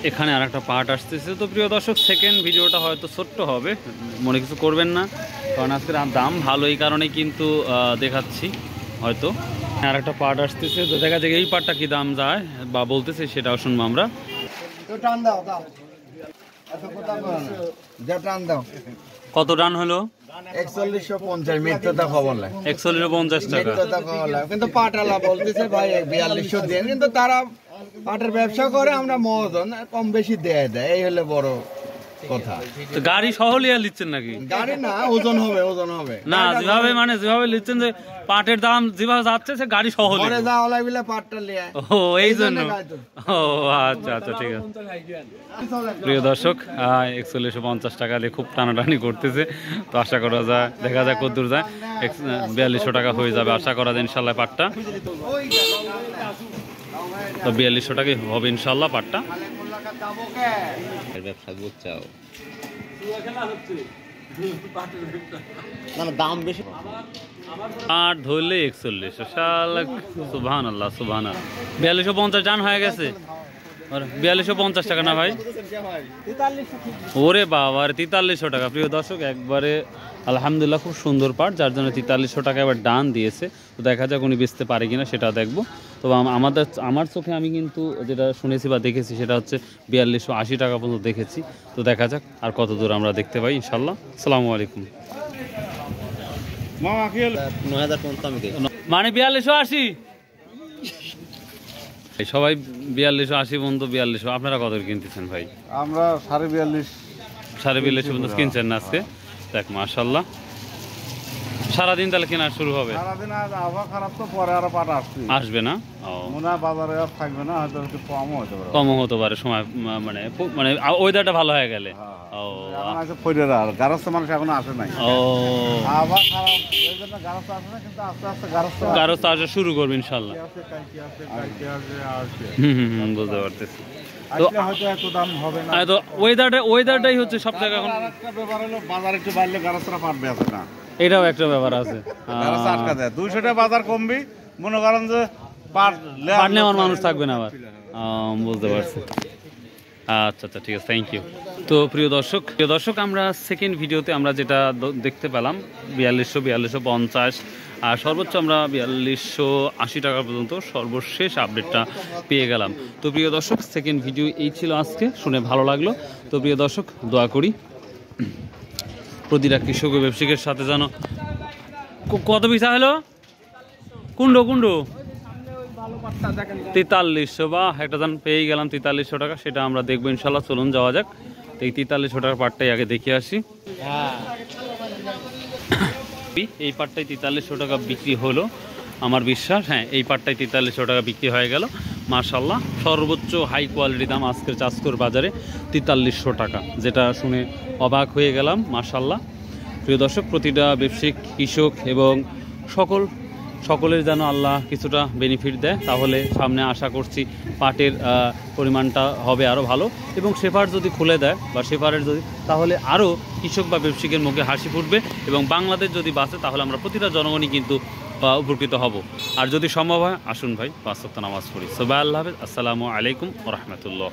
এখানে আর একটা পার্ট আসতেছে। তো প্রিয় দর্শক, সেকেন্ড ভিডিওটা হয়তো ছোট্ট হবে, মনে কিছু করবেন না, কারণ আজকের দাম ভালো এই কারণেই কিন্তু দেখাচ্ছি। হয়তো আর একটা পার্ট আসতেছে, তো দেখা যায় এই পার্টটা কি দাম যায় বা বলতেছে সেটাও শুনবো আমরা। কত টান হলো? 4150 মিথ্যাটা খবর নাই, 4150 টাকা কিন্তু পাটালা বলতেছে ভাই 4200 দেন, কিন্তু তারা পাটের ব্যবসা করে, আমরা মহাজন কম বেশি দেয় এই হলে বড় কথা। তো গাড়ি সহ লিয়া লিচ্ছেন নাকি? গাড়ি না, ওজন হবে, ওজন হবে না, যেভাবে মানে যেভাবে লিচ্ছেন যে পাটের দাম যেভাবে যাচ্ছে সে গাড়ি সহ ঘরে যা ওলাই বিলে পাটটা লিয়া। ও এই জন্য, ও আচ্ছা আচ্ছা ঠিক আছে। প্রিয় দর্শক, 4150 টাকা দিয়ে খুব টানাটানি করতেছে, তো আশা করা যায়, দেখা যায় কতদূর যায়। 4200 টাকা হয়ে যাবে আশা করা যায় ইনশাল্লাহ পাটটা। তো 4200 টাকাই হবে ইনশাল্লাহ পাটটা। ব্যবসা করছাও মানে দাম বেশি, পাট ধরলে 4100, সুবহানাল্লাহ সুবহানাল্লাহ। 4250 টান হয়ে গেছে, 4250 টাকা না ভাই? ওরে বাবা, 4300 টাকা। প্রিয় দর্শক, একবারে আলহামদুলিল্লাহ খুব সুন্দর পাট, যার জন্য 4300 টাকা এবার ডান দিয়েছে। তো দেখা যাক উনি বেচতে পারে কিনা, সেটা দেখবো। তো আমার চোখে আমি কিন্তু যেটা শুনেছি বা দেখেছি সেটা হচ্ছে 4280 টাকা পর্যন্ত দেখেছি। তো দেখা যাক আর কত দূর আমরা দেখতে পাই ইনশাল্লাহ। আসসালামু আলাইকুম। মানে 4280, সবাই 4280 পর্যন্ত। 4200 আপনারা কত কিনতেছেন ভাই? আমরা 42.5 পর্যন্ত কিনছেন না আজকে? দেখ মাশাআল্লাহ, সারাদিন তাহলে কেনা শুরু হবে? সারাদিন আজ আবহাওয়া খারাপ, তো পরে আরো পাট আসবে না, মনে হয় বাজারে আর থাকবে না, হয়তো একটু কমও হতে পারে। কমও হতে পারে সময়, মানে মানে ওয়েদারটা ভালো হয়ে গেলে। ও গারস্থ মানুষ এখনো আসে নাই, ও আবহাওয়া খারাপ এই জন্য গারস্থ আসে না, কিন্তু আস্তে আস্তে গারস্থ আসা শুরু করবে ইনশাল্লাহ। বুঝতে পারতেছি। তো হয়তো এত দাম হবে না, তো ওয়েদারটাই হচ্ছে সব জায়গায় এখন। একটা ব্যাপার হলো বাজার একটু বাড়লে গারস্থরা পাট বেচে না, এটাও একটা ব্যাপার আছে। 200 টাকা বাজার কমবি, মনে করেন যে পাট নেওয়ার মানুষ থাকবে না আবার। বুঝতে পারছি। আচ্ছা আচ্ছা ঠিক আছে, থ্যাংক ইউ। তো প্রিয় দর্শক, আমরা সেকেন্ড ভিডিওতে আমরা যেটা দেখতে পেলাম 4250, আর সর্বোচ্চ আমরা 4280 টাকা পর্যন্ত সর্বশেষ আপডেটটা পেয়ে গেলাম। তো প্রিয় দর্শক, সেকেন্ড ভিডিও এই ছিল আজকে, শুনে ভালো লাগলো। তো প্রিয় দর্শক, দোয়া করি প্রতিটা কৃষক ও ব্যবসায়ীর সাথে যেন। কত পিসা হলো? কুন্ডো 4300, বা একটা দান পেয়ে গেলাম 4300 টাকা, সেটা আমরা দেখবো ইনশাল্লাহ। চলুন যাওয়া যাক। তো এই 4300 টাকার পাটটাই আগে দেখে আসি। এই পাটটাই 4300 টাকা বিক্রি হলো আমার বিশ্বাস। হ্যাঁ, এই পাটটাই 4300 টাকা বিক্রি হয়ে গেল মাশাআল্লাহ। সর্বোচ্চ হাই কোয়ালিটি দাম আজকের চাঁচকর বাজারে 4300 টাকা, যেটা শুনে অবাক হয়ে গেলাম মাশাআল্লাহ। প্রিয় দর্শক, প্রতিটা ব্যবসায়িক, কৃষক এবং সকলের যেন আল্লাহ কিছুটা বেনিফিট দেয়, তাহলে সামনে আশা করছি পাটের পরিমাণটা হবে আরও ভালো, এবং শেফার যদি খুলে দেয় বা শেফারের যদি, তাহলে আরও কৃষক বা ব্যবসায়িকের মুখে হাসি ফুটবে, এবং বাংলাদেশ যদি বাঁচে তাহলে আমরা প্রতিটা জনগণই কিন্তু উপকৃত হব। আর যদি সম্ভব হয় আসুন ভাই 5 ওয়াক্ত নামাজ পড়ি। সবাই আল্লাহ হাফেজ, আসসালামু আলাইকুম ওয়া রাহমাতুল্লাহ।